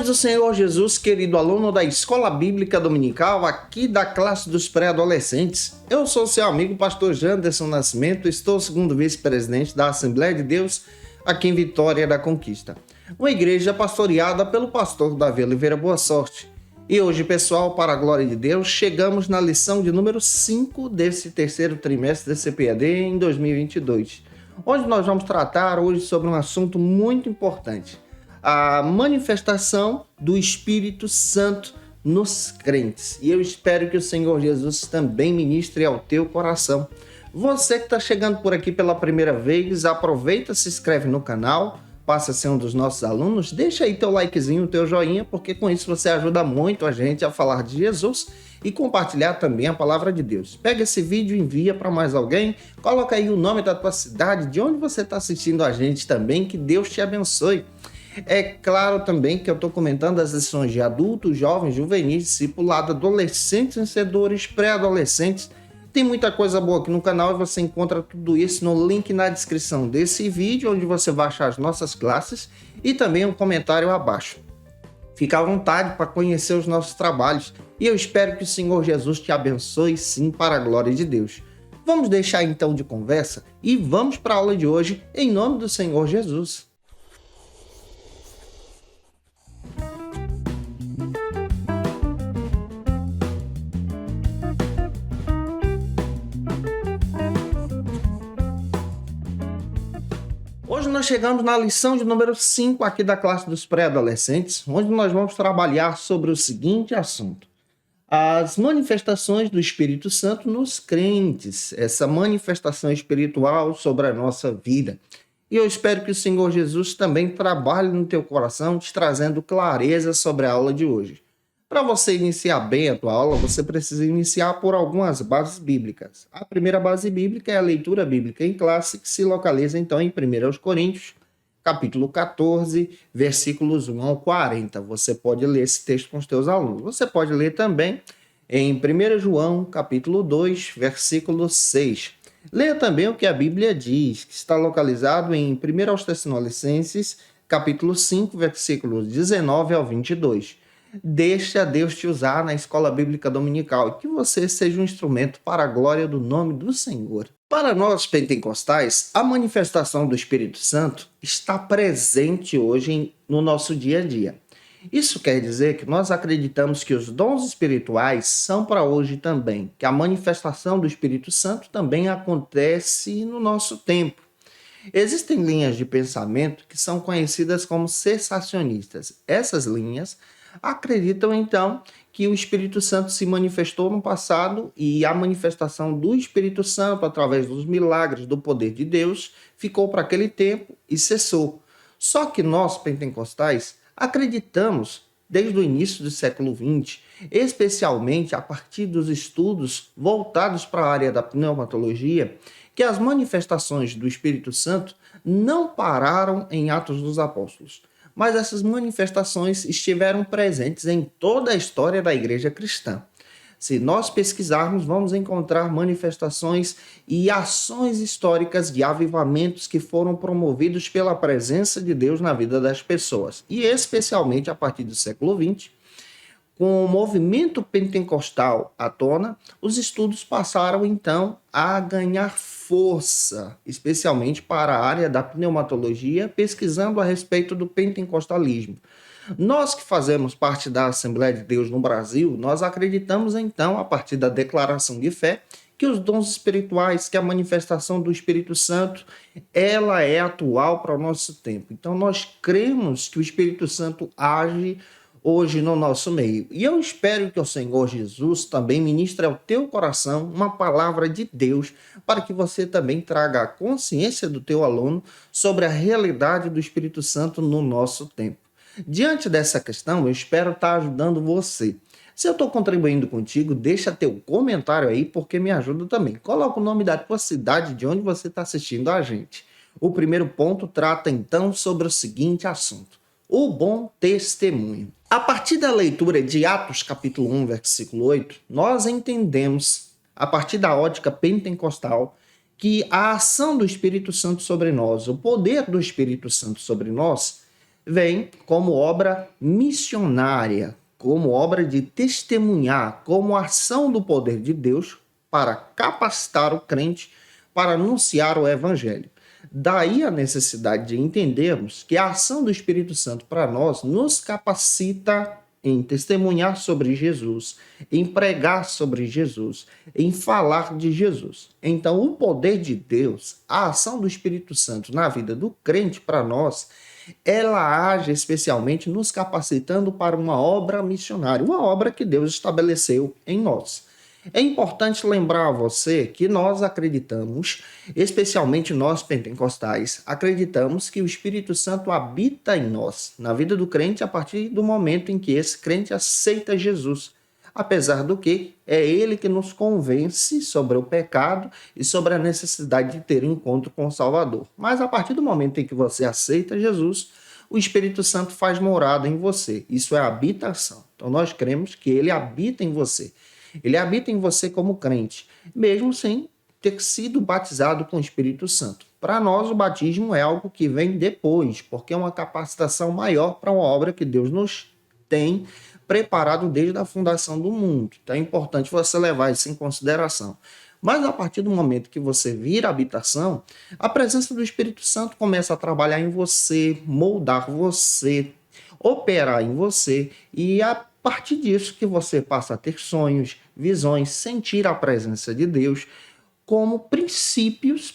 do Senhor Jesus, querido aluno da Escola Bíblica Dominical, aqui da classe dos pré-adolescentes. Eu sou seu amigo pastor Janderson Nascimento, estou segundo vice-presidente da Assembleia de Deus aqui em Vitória da Conquista, uma igreja pastoreada pelo pastor Davi Oliveira Boa Sorte. E hoje, pessoal, para a glória de Deus, chegamos na lição de número 5 desse terceiro trimestre da CPAD em 2022, onde nós vamos tratar hoje sobre um assunto muito importante: a manifestação do Espírito Santo nos crentes. E eu espero que o Senhor Jesus também ministre ao teu coração. Você que está chegando por aqui pela primeira vez, aproveita, se inscreve no canal, passa a ser um dos nossos alunos, deixa aí teu likezinho, teu joinha, porque com isso você ajuda muito a gente a falar de Jesus e compartilhar também a palavra de Deus. Pega esse vídeo e envia para mais alguém, coloca aí o nome da tua cidade, de onde você está assistindo a gente também, que Deus te abençoe. É claro também que eu estou comentando as lições de adultos, jovens, juvenis, discipulado, adolescentes, vencedores, pré-adolescentes. Tem muita coisa boa aqui no canal e você encontra tudo isso no link na descrição desse vídeo, onde você vai achar as nossas classes e também um comentário abaixo. Fica à vontade para conhecer os nossos trabalhos e eu espero que o Senhor Jesus te abençoe sim para a glória de Deus. Vamos deixar então de conversa e vamos para a aula de hoje em nome do Senhor Jesus. Hoje nós chegamos na lição de número 5 aqui da classe dos pré-adolescentes, onde nós vamos trabalhar sobre o seguinte assunto: as manifestações do Espírito Santo nos crentes, essa manifestação espiritual sobre a nossa vida. E eu espero que o Senhor Jesus também trabalhe no teu coração, te trazendo clareza sobre a aula de hoje. Para você iniciar bem a tua aula, você precisa iniciar por algumas bases bíblicas. A primeira base bíblica é a leitura bíblica em classe, que se localiza então em 1 Coríntios, capítulo 14, versículos 1 ao 40. Você pode ler esse texto com os teus alunos. Você pode ler também em 1 João, capítulo 2, versículo 6. Leia também o que a Bíblia diz, que está localizado em 1 Tessalonicenses, capítulo 5, versículos 19 ao 22. Deixa Deus te usar na Escola Bíblica Dominical e que você seja um instrumento para a glória do nome do Senhor. Para nós pentecostais, a manifestação do Espírito Santo está presente hoje no nosso dia a dia. Isso quer dizer que nós acreditamos que os dons espirituais são para hoje também, que a manifestação do Espírito Santo também acontece no nosso tempo. Existem linhas de pensamento que são conhecidas como cessacionistas. Essas linhas acreditam então que o Espírito Santo se manifestou no passado e a manifestação do Espírito Santo através dos milagres do poder de Deus ficou para aquele tempo e cessou. Só que nós pentecostais acreditamos desde o início do século XX, especialmente a partir dos estudos voltados para a área da pneumatologia, que as manifestações do Espírito Santo não pararam em Atos dos Apóstolos, mas essas manifestações estiveram presentes em toda a história da igreja cristã. Se nós pesquisarmos, vamos encontrar manifestações e ações históricas de avivamentos que foram promovidos pela presença de Deus na vida das pessoas. E especialmente a partir do século XX, com o movimento pentecostal à tona, os estudos passaram então a ganhar força, especialmente para a área da pneumatologia, pesquisando a respeito do pentecostalismo. Nós que fazemos parte da Assembleia de Deus no Brasil, nós acreditamos então, a partir da declaração de fé, que os dons espirituais, que a manifestação do Espírito Santo, ela é atual para o nosso tempo. Então nós cremos que o Espírito Santo age hoje no nosso meio. E eu espero que o Senhor Jesus também ministre ao teu coração uma palavra de Deus para que você também traga a consciência do teu aluno sobre a realidade do Espírito Santo no nosso tempo. Diante dessa questão, eu espero estar ajudando você. Se eu estou contribuindo contigo, deixa teu comentário aí, porque me ajuda também. Coloca o nome da tua cidade, de onde você está assistindo a gente. O primeiro ponto trata então sobre o seguinte assunto: o bom testemunho. A partir da leitura de Atos capítulo 1, versículo 8, nós entendemos, a partir da ótica pentecostal, que a ação do Espírito Santo sobre nós, o poder do Espírito Santo sobre nós, vem como obra missionária, como obra de testemunhar, como ação do poder de Deus para capacitar o crente para anunciar o evangelho. Daí a necessidade de entendermos que a ação do Espírito Santo para nós nos capacita em testemunhar sobre Jesus, em pregar sobre Jesus, em falar de Jesus. Então, o poder de Deus, a ação do Espírito Santo na vida do crente para nós, ela age especialmente nos capacitando para uma obra missionária, uma obra que Deus estabeleceu em nós. É importante lembrar a você que nós acreditamos, especialmente nós pentecostais, acreditamos que o Espírito Santo habita em nós, na vida do crente, a partir do momento em que esse crente aceita Jesus. Apesar do que, é ele que nos convence sobre o pecado e sobre a necessidade de ter um encontro com o Salvador. Mas a partir do momento em que você aceita Jesus, o Espírito Santo faz morada em você. Isso é habitação. Então nós cremos que ele habita em você. Ele habita em você como crente, mesmo sem ter sido batizado com o Espírito Santo. Para nós, o batismo é algo que vem depois, porque é uma capacitação maior para uma obra que Deus nos tem preparado desde a fundação do mundo. Então é importante você levar isso em consideração. Mas a partir do momento que você vira habitação, a presença do Espírito Santo começa a trabalhar em você, moldar você, operar em você, e a partir disso que você passa a ter sonhos, visões, sentir a presença de Deus como princípios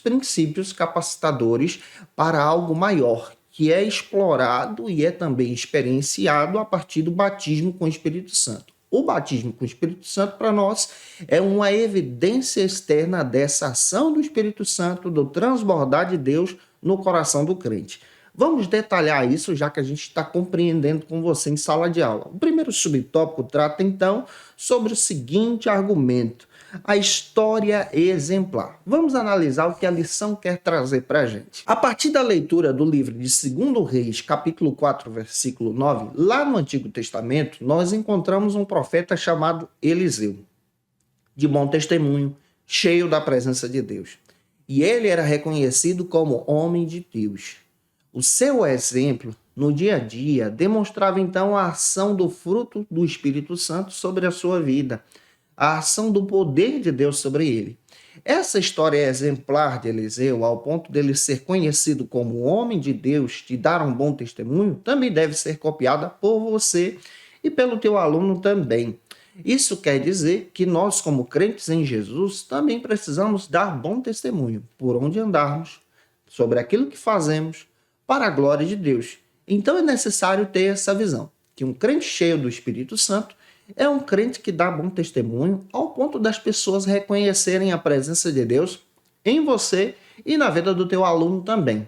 capacitadores para algo maior, que é explorado e é também experienciado a partir do batismo com o Espírito Santo. O batismo com o Espírito Santo, para nós, é uma evidência externa dessa ação do Espírito Santo, do transbordar de Deus no coração do crente. Vamos detalhar isso, já que a gente está compreendendo com você em sala de aula. O primeiro subtópico trata, então, sobre o seguinte argumento: a história exemplar. Vamos analisar o que a lição quer trazer para a gente. A partir da leitura do livro de 2 Reis, capítulo 4, versículo 9, lá no Antigo Testamento, nós encontramos um profeta chamado Eliseu, de bom testemunho, cheio da presença de Deus. E ele era reconhecido como homem de Deus. O seu exemplo, no dia a dia, demonstrava então a ação do fruto do Espírito Santo sobre a sua vida, a ação do poder de Deus sobre ele. Essa história é exemplar de Eliseu, ao ponto dele ser conhecido como homem de Deus, de dar um bom testemunho, também deve ser copiada por você e pelo teu aluno também. Isso quer dizer que nós, como crentes em Jesus, também precisamos dar bom testemunho por onde andarmos, sobre aquilo que fazemos, para a glória de Deus. Então é necessário ter essa visão, que um crente cheio do Espírito Santo é um crente que dá bom testemunho ao ponto das pessoas reconhecerem a presença de Deus em você e na vida do teu aluno também.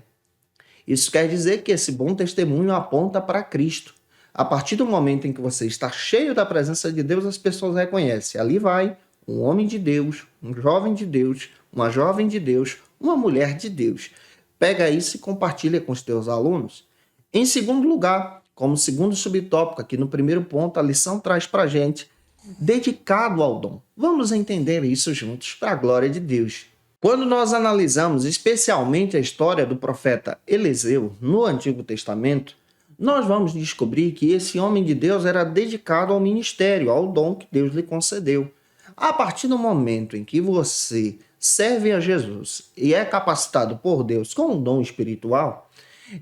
Isso quer dizer que esse bom testemunho aponta para Cristo. A partir do momento em que você está cheio da presença de Deus, as pessoas reconhecem. Ali vai um homem de Deus, um jovem de Deus, uma jovem de Deus, uma mulher de Deus. Pega isso e compartilha com os teus alunos. Em segundo lugar, como segundo subtópico, aqui no primeiro ponto, a lição traz para a gente, dedicado ao dom. Vamos entender isso juntos para a glória de Deus. Quando nós analisamos especialmente a história do profeta Eliseu no Antigo Testamento, nós vamos descobrir que esse homem de Deus era dedicado ao ministério, ao dom que Deus lhe concedeu. A partir do momento em que você serve a Jesus e é capacitado por Deus com um dom espiritual,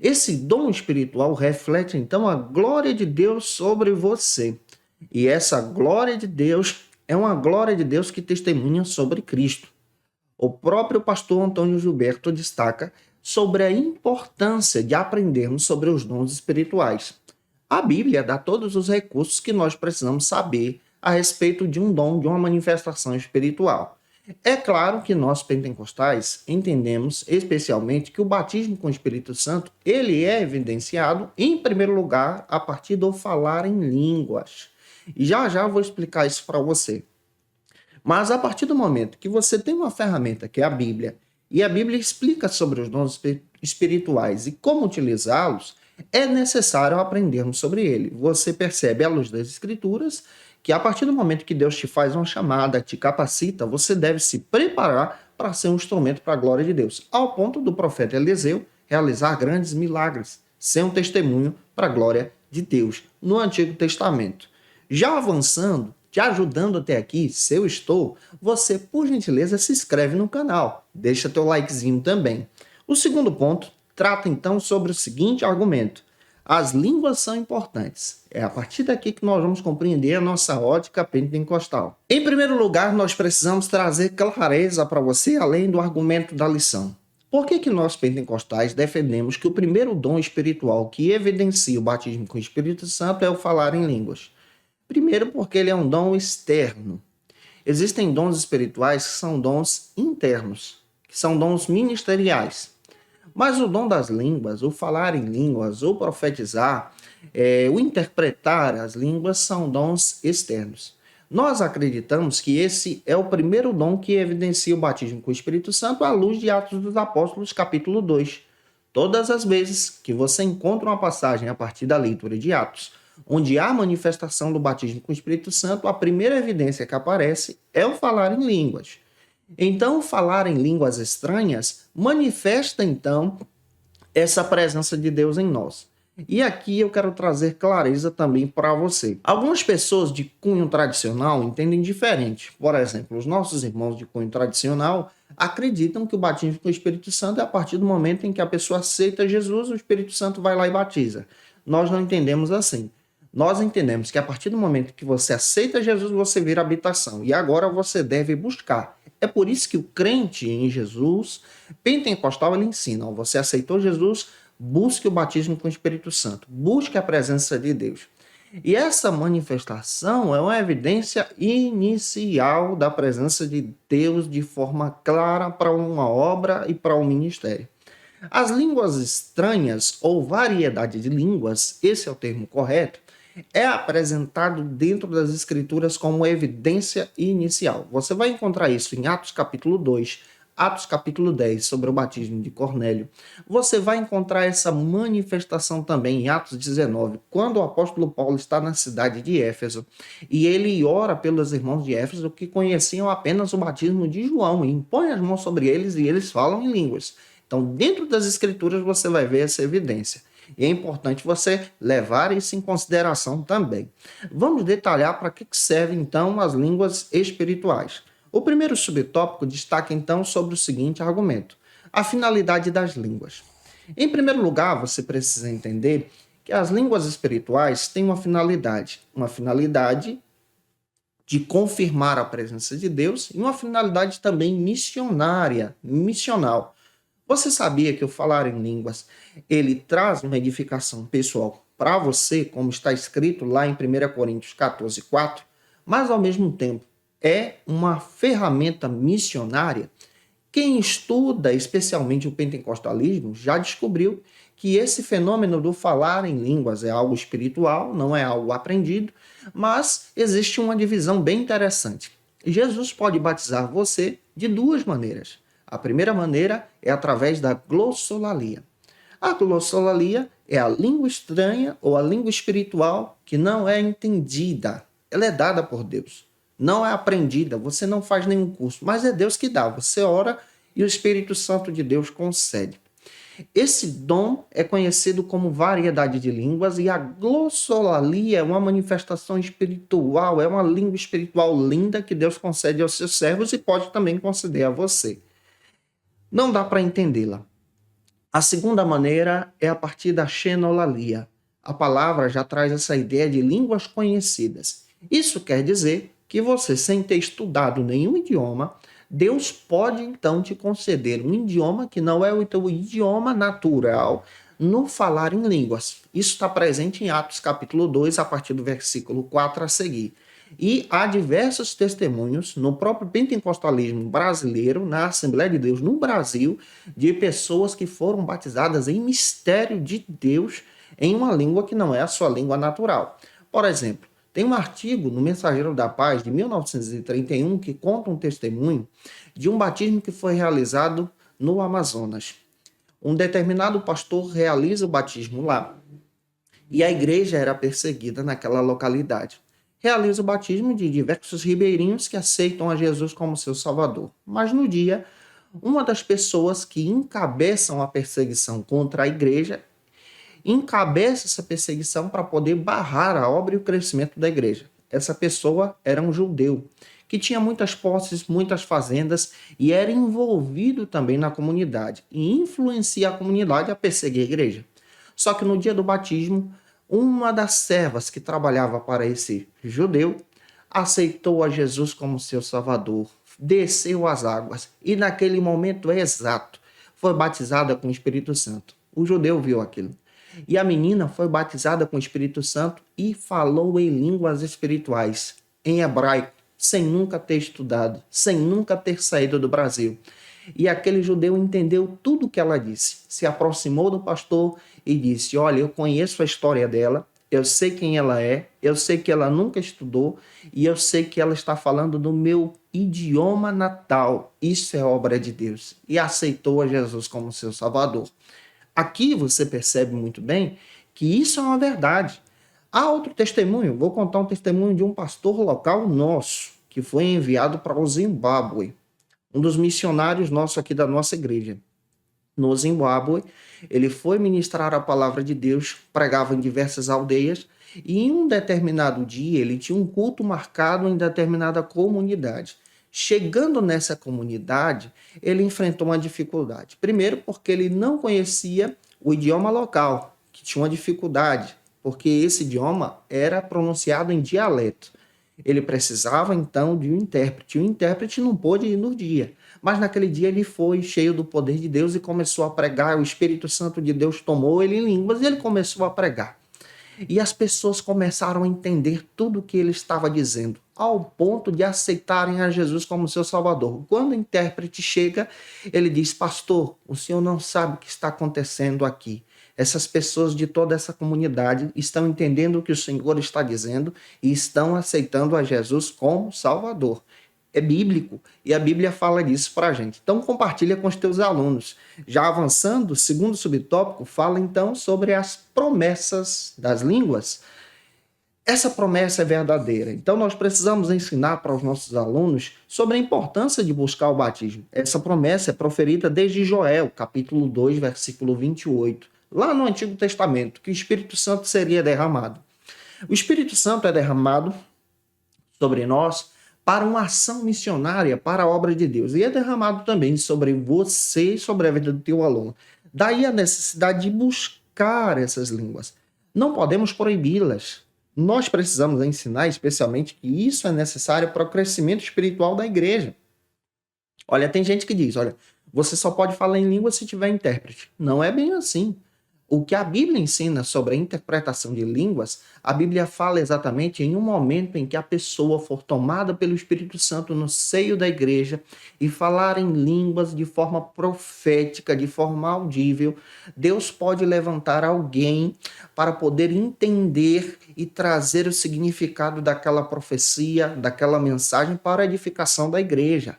esse dom espiritual reflete então a glória de Deus sobre você. E essa glória de Deus é uma glória de Deus que testemunha sobre Cristo. O próprio pastor Antônio Gilberto destaca sobre a importância de aprendermos sobre os dons espirituais. A Bíblia dá todos os recursos que nós precisamos saber a respeito de um dom, de uma manifestação espiritual. É claro que nós pentecostais entendemos especialmente que o batismo com o Espírito Santo, ele é evidenciado em primeiro lugar a partir do falar em línguas. E já já vou explicar isso para você. Mas a partir do momento que você tem uma ferramenta que é a Bíblia, e a Bíblia explica sobre os dons espirituais e como utilizá-los, é necessário aprendermos sobre ele. Você percebe à luz das Escrituras que a partir do momento que Deus te faz uma chamada, te capacita, você deve se preparar para ser um instrumento para a glória de Deus, ao ponto do profeta Eliseu realizar grandes milagres, ser um testemunho para a glória de Deus no Antigo Testamento. Já avançando, te ajudando até aqui, se eu estou, você, por gentileza, se inscreve no canal, deixa teu likezinho também. O segundo ponto trata então sobre o seguinte argumento: as línguas são importantes. É a partir daqui que nós vamos compreender a nossa ótica pentecostal. Em primeiro lugar, nós precisamos trazer clareza para você, além do argumento da lição. Por que nós pentecostais defendemos que o primeiro dom espiritual que evidencia o batismo com o Espírito Santo é o falar em línguas? Primeiro, porque ele é um dom externo. Existem dons espirituais que são dons internos, que são dons ministeriais. Mas o dom das línguas, o falar em línguas, o profetizar, o interpretar as línguas são dons externos. Nós acreditamos que esse é o primeiro dom que evidencia o batismo com o Espírito Santo à luz de Atos dos Apóstolos, capítulo 2. Todas as vezes que você encontra uma passagem a partir da leitura de Atos, onde há manifestação do batismo com o Espírito Santo, a primeira evidência que aparece é o falar em línguas. Então, falar em línguas estranhas manifesta, então, essa presença de Deus em nós. E aqui eu quero trazer clareza também para você. Algumas pessoas de cunho tradicional entendem diferente. Por exemplo, os nossos irmãos de cunho tradicional acreditam que o batismo com o Espírito Santo é a partir do momento em que a pessoa aceita Jesus, o Espírito Santo vai lá e batiza. Nós não entendemos assim. Nós entendemos que a partir do momento que você aceita Jesus, você vira habitação. E agora você deve buscar. É por isso que o crente em Jesus, pentecostal, ele ensina: você aceitou Jesus, busque o batismo com o Espírito Santo. Busque a presença de Deus. E essa manifestação é uma evidência inicial da presença de Deus de forma clara para uma obra e para um ministério. As línguas estranhas ou variedade de línguas, esse é o termo correto, é apresentado dentro das Escrituras como evidência inicial. Você vai encontrar isso em Atos capítulo 2, Atos capítulo 10, sobre o batismo de Cornélio. Você vai encontrar essa manifestação também em Atos 19, quando o apóstolo Paulo está na cidade de Éfeso e ele ora pelos irmãos de Éfeso que conheciam apenas o batismo de João e impõe as mãos sobre eles e eles falam em línguas. Então, dentro das Escrituras você vai ver essa evidência. E é importante você levar isso em consideração também. Vamos detalhar para que servem, então, as línguas espirituais. O primeiro subtópico destaca, então, sobre o seguinte argumento: a finalidade das línguas. Em primeiro lugar, você precisa entender que as línguas espirituais têm uma finalidade de confirmar a presença de Deus e uma finalidade também missional. Você sabia que o falar em línguas, ele traz uma edificação pessoal para você, como está escrito lá em 1 Coríntios 14, 4, mas ao mesmo tempo é uma ferramenta missionária? Quem estuda especialmente o pentecostalismo já descobriu que esse fenômeno do falar em línguas é algo espiritual, não é algo aprendido, mas existe uma divisão bem interessante. Jesus pode batizar você de duas maneiras. A primeira maneira é através da glossolalia. A glossolalia é a língua estranha ou a língua espiritual que não é entendida. Ela é dada por Deus. Não é aprendida, você não faz nenhum curso, mas é Deus que dá. Você ora e o Espírito Santo de Deus concede. Esse dom é conhecido como variedade de línguas e a glossolalia é uma manifestação espiritual, é uma língua espiritual linda que Deus concede aos seus servos e pode também conceder a você. Não dá para entendê-la. A segunda maneira é a partir da xenolalia. A palavra já traz essa ideia de línguas conhecidas. Isso quer dizer que você, sem ter estudado nenhum idioma, Deus pode então te conceder um idioma que não é o teu idioma natural no falar em línguas. Isso está presente em Atos capítulo 2, a partir do versículo 4 a seguir. E há diversos testemunhos no próprio pentecostalismo brasileiro, na Assembleia de Deus no Brasil, de pessoas que foram batizadas em mistério de Deus em uma língua que não é a sua língua natural. Por exemplo, tem um artigo no Mensageiro da Paz de 1931 que conta um testemunho de um batismo que foi realizado no Amazonas. Um determinado pastor realiza o batismo lá e a igreja era perseguida naquela localidade. Realiza o batismo de diversos ribeirinhos que aceitam a Jesus como seu salvador. Mas no dia, uma das pessoas que encabeçam a perseguição contra a igreja encabeça essa perseguição para poder barrar a obra e o crescimento da igreja. Essa pessoa era um judeu que tinha muitas posses, muitas fazendas e era envolvido também na comunidade e influencia a comunidade a perseguir a igreja. Só que no dia do batismo, uma das servas que trabalhava para esse judeu aceitou a Jesus como seu salvador, desceu as águas e naquele momento exato foi batizada com o Espírito Santo. O judeu viu aquilo. E a menina foi batizada com o Espírito Santo e falou em línguas espirituais, em hebraico, sem nunca ter estudado, sem nunca ter saído do Brasil. E aquele judeu entendeu tudo o que ela disse, se aproximou do pastor e disse: olha, eu conheço a história dela, eu sei quem ela é, eu sei que ela nunca estudou e eu sei que ela está falando do meu idioma natal. Isso é obra de Deus. E aceitou a Jesus como seu salvador. Aqui você percebe muito bem que isso é uma verdade. Há outro testemunho, vou contar um testemunho de um pastor local nosso, que foi enviado para o Zimbábue, um dos missionários nossos aqui da nossa igreja. No Zimbábue, ele foi ministrar a palavra de Deus, pregava em diversas aldeias, e em um determinado dia ele tinha um culto marcado em determinada comunidade. Chegando nessa comunidade, ele enfrentou uma dificuldade. Primeiro, porque ele não conhecia o idioma local, que tinha uma dificuldade, porque esse idioma era pronunciado em dialeto. Ele precisava, então, de um intérprete. O intérprete não pôde ir no dia. Mas naquele dia ele foi cheio do poder de Deus e começou a pregar. O Espírito Santo de Deus tomou ele em línguas e ele começou a pregar. E as pessoas começaram a entender tudo o que ele estava dizendo, ao ponto de aceitarem a Jesus como seu Salvador. Quando o intérprete chega, ele diz: pastor, o senhor não sabe o que está acontecendo aqui. Essas pessoas de toda essa comunidade estão entendendo o que o Senhor está dizendo e estão aceitando a Jesus como Salvador. É bíblico e a Bíblia fala disso para a gente. Então compartilha com os teus alunos. Já avançando, o segundo subtópico fala então sobre as promessas das línguas. Essa promessa é verdadeira. Então nós precisamos ensinar para os nossos alunos sobre a importância de buscar o batismo. Essa promessa é proferida desde Joel, capítulo 2, versículo 28. Lá no Antigo Testamento, que o Espírito Santo seria derramado. O Espírito Santo é derramado sobre nós para uma ação missionária, para a obra de Deus. E é derramado também sobre você e sobre a vida do teu aluno. Daí a necessidade de buscar essas línguas. Não podemos proibi-las. Nós precisamos ensinar, especialmente, que isso é necessário para o crescimento espiritual da igreja. Olha, tem gente que diz: olha, você só pode falar em língua se tiver intérprete. Não é bem assim. O que a Bíblia ensina sobre a interpretação de línguas, a Bíblia fala exatamente em um momento em que a pessoa for tomada pelo Espírito Santo no seio da igreja e falar em línguas de forma profética, de forma audível. Deus pode levantar alguém para poder entender e trazer o significado daquela profecia, daquela mensagem para a edificação da igreja.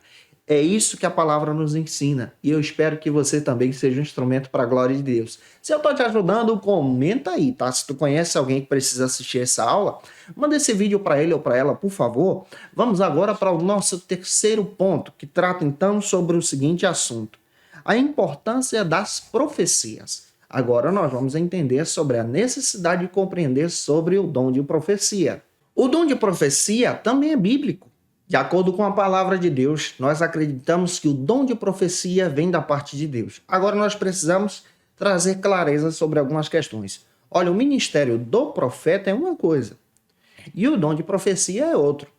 É isso que a palavra nos ensina. E eu espero que você também seja um instrumento para a glória de Deus. Se eu estou te ajudando, comenta aí, tá? Se tu conhece alguém que precisa assistir essa aula, manda esse vídeo para ele ou para ela, por favor. Vamos agora para o nosso terceiro ponto, que trata então sobre o seguinte assunto: a importância das profecias. Agora nós vamos entender sobre a necessidade de compreender sobre o dom de profecia. O dom de profecia também é bíblico. De acordo com a palavra de Deus, nós acreditamos que o dom de profecia vem da parte de Deus. Agora nós precisamos trazer clareza sobre algumas questões. Olha, o ministério do profeta é uma coisa e o dom de profecia é outro.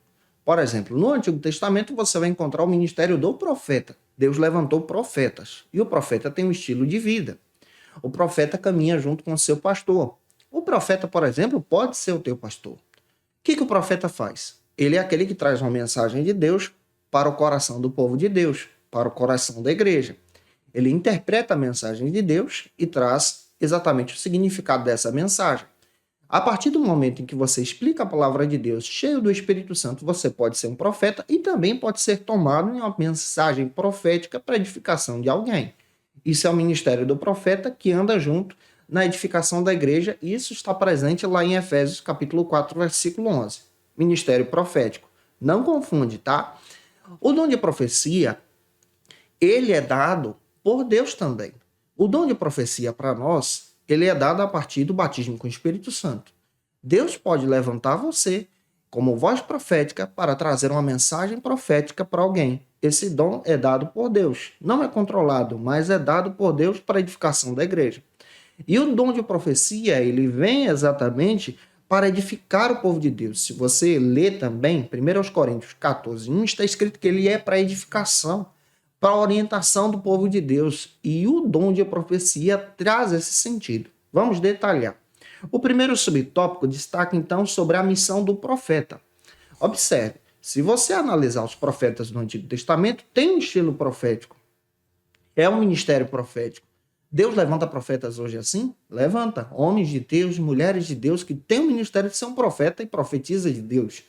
Por exemplo, no Antigo Testamento você vai encontrar o ministério do profeta. Deus levantou profetas e o profeta tem um estilo de vida. O profeta caminha junto com o seu pastor. O profeta, por exemplo, pode ser o teu pastor. O que o profeta faz? Ele é aquele que traz uma mensagem de Deus para o coração do povo de Deus, para o coração da igreja. Ele interpreta a mensagem de Deus e traz exatamente o significado dessa mensagem. A partir do momento em que você explica a palavra de Deus, cheio do Espírito Santo, você pode ser um profeta e também pode ser tomado em uma mensagem profética para edificação de alguém. Isso é o ministério do profeta que anda junto na edificação da igreja, e isso está presente lá em Efésios capítulo 4, versículo 11. Ministério profético. Não confunde, tá? O dom de profecia, ele é dado por Deus também. O dom de profecia para nós ele é dado a partir do batismo com o Espírito Santo. Deus pode levantar você como voz profética para trazer uma mensagem profética para alguém. Esse dom é dado por Deus. Não é controlado, mas é dado por Deus para a edificação da igreja. E o dom de profecia, ele vem exatamente para edificar o povo de Deus. Se você ler também, 1 Coríntios 14, 1, está escrito que ele é para edificação, para a orientação do povo de Deus. E o dom de profecia traz esse sentido. Vamos detalhar. O primeiro subtópico destaca então sobre a missão do profeta. Observe, se você analisar os profetas do Antigo Testamento, tem um estilo profético. É um ministério profético. Deus levanta profetas hoje assim? Levanta. Homens de Deus, mulheres de Deus que têm o ministério de ser um profeta e profetiza de Deus.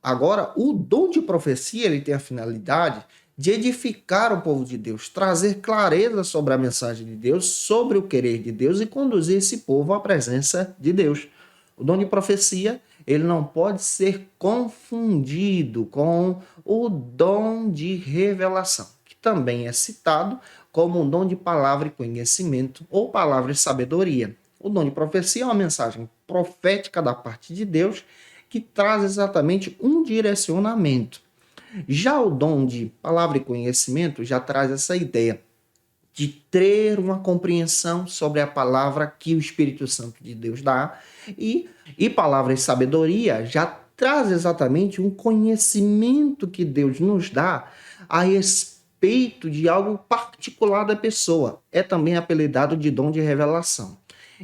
Agora, o dom de profecia, ele tem a finalidade de edificar o povo de Deus, trazer clareza sobre a mensagem de Deus, sobre o querer de Deus e conduzir esse povo à presença de Deus. O dom de profecia, ele não pode ser confundido com o dom de revelação, que também é citado como um dom de palavra e conhecimento ou palavra e sabedoria. O dom de profecia é uma mensagem profética da parte de Deus que traz exatamente um direcionamento. Já o dom de palavra e conhecimento já traz essa ideia de ter uma compreensão sobre a palavra que o Espírito Santo de Deus dá e palavra e sabedoria já traz exatamente um conhecimento que Deus nos dá a respeito de algo particular da pessoa. É também apelidado de dom de revelação.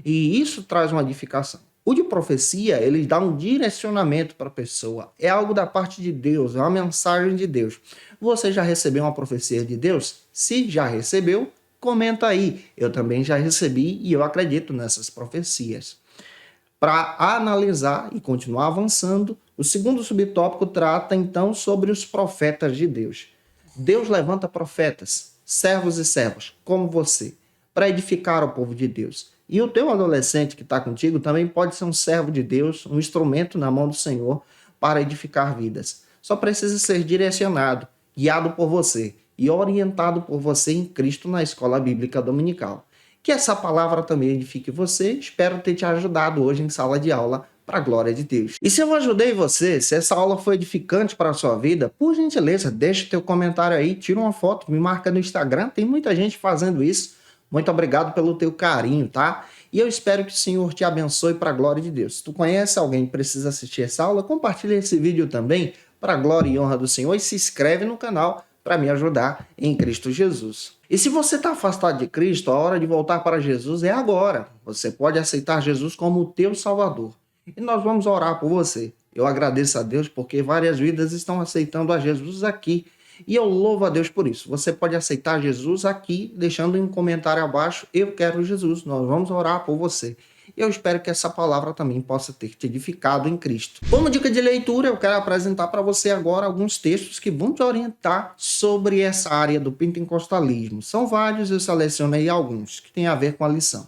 E isso traz uma edificação. O de profecia, ele dá um direcionamento para a pessoa. É algo da parte de Deus, é uma mensagem de Deus. Você já recebeu uma profecia de Deus? Se já recebeu, comenta aí. Eu também já recebi e eu acredito nessas profecias. Para analisar e continuar avançando, o segundo subtópico trata então sobre os profetas de Deus. Deus levanta profetas, servos e servas, como você, para edificar o povo de Deus. E o teu adolescente que está contigo também pode ser um servo de Deus, um instrumento na mão do Senhor para edificar vidas. Só precisa ser direcionado, guiado por você e orientado por você em Cristo na escola bíblica dominical. Que essa palavra também edifique você. Espero ter te ajudado hoje em sala de aula para a glória de Deus. E se eu ajudei você, se essa aula foi edificante para a sua vida, por gentileza, deixa o teu comentário aí, tira uma foto, me marca no Instagram, tem muita gente fazendo isso. Muito obrigado pelo teu carinho, tá? E eu espero que o Senhor te abençoe para a glória de Deus. Se tu conhece alguém que precisa assistir essa aula, compartilha esse vídeo também para a glória e honra do Senhor e se inscreve no canal para me ajudar em Cristo Jesus. E se você está afastado de Cristo, a hora de voltar para Jesus é agora. Você pode aceitar Jesus como o teu Salvador. E nós vamos orar por você. Eu agradeço a Deus porque várias vidas estão aceitando a Jesus aqui. E eu louvo a Deus por isso. Você pode aceitar Jesus aqui, deixando um comentário abaixo, eu quero Jesus, nós vamos orar por você. Eu espero que essa palavra também possa ter te edificado em Cristo. Como dica de leitura, eu quero apresentar para você agora alguns textos que vão te orientar sobre essa área do pentecostalismo. São vários, eu selecionei alguns que têm a ver com a lição.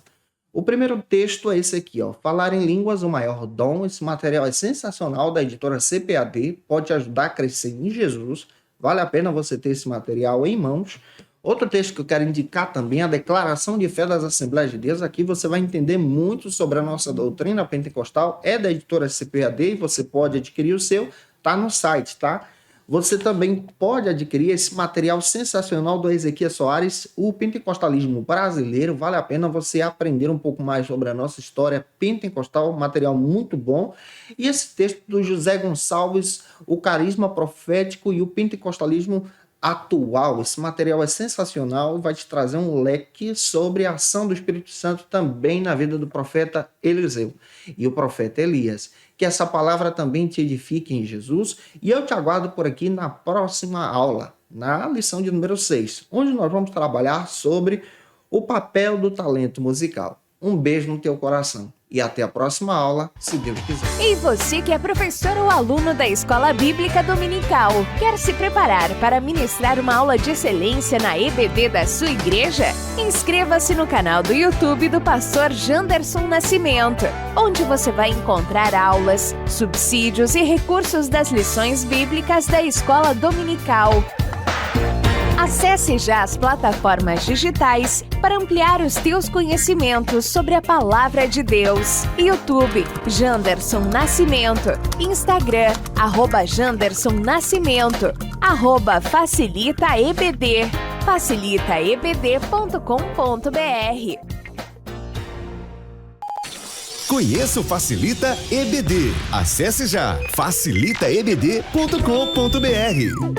O primeiro texto é esse aqui, ó. Falar em línguas, o maior dom. Esse material é sensacional, da editora CPAD, pode te ajudar a crescer em Jesus. Vale a pena você ter esse material em mãos. Outro texto que eu quero indicar também é a Declaração de Fé das Assembleias de Deus. Aqui você vai entender muito sobre a nossa doutrina pentecostal. É da editora CPAD e você pode adquirir o seu. Tá no site, tá? Você também pode adquirir esse material sensacional do Ezequias Soares, o pentecostalismo brasileiro. Vale a pena você aprender um pouco mais sobre a nossa história pentecostal, material muito bom. E esse texto do José Gonçalves, o carisma profético e o pentecostalismo atual. Esse material é sensacional e vai te trazer um leque sobre a ação do Espírito Santo também na vida do profeta Eliseu e o profeta Elias. Que essa palavra também te edifique em Jesus. E eu te aguardo por aqui na próxima aula, na lição de número 6, onde nós vamos trabalhar sobre o papel do talento musical. Um beijo no teu coração e até a próxima aula, se Deus quiser. E você que é professor ou aluno da Escola Bíblica Dominical, quer se preparar para ministrar uma aula de excelência na EBD da sua igreja? Inscreva-se no canal do YouTube do pastor Janderson Nascimento, onde você vai encontrar aulas, subsídios e recursos das lições bíblicas da Escola Dominical. Acesse já as plataformas digitais para ampliar os teus conhecimentos sobre a Palavra de Deus. YouTube, Janderson Nascimento. Instagram, @Janderson Nascimento. @FacilitaEBD. facilitaebd.com.br. Conheça o Facilita EBD. Acesse já facilitaebd.com.br.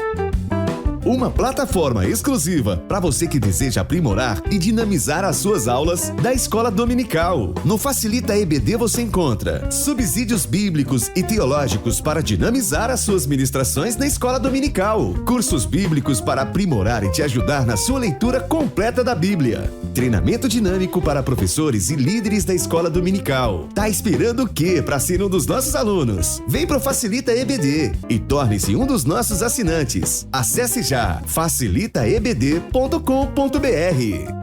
Uma plataforma exclusiva para você que deseja aprimorar e dinamizar as suas aulas da Escola Dominical. No Facilita EBD você encontra subsídios bíblicos e teológicos para dinamizar as suas ministrações na Escola Dominical, cursos bíblicos para aprimorar e te ajudar na sua leitura completa da Bíblia, treinamento dinâmico para professores e líderes da Escola Dominical. Tá esperando o quê para ser um dos nossos alunos? Vem pro Facilita EBD e torne-se um dos nossos assinantes. Acesse já facilitaebd.com.br.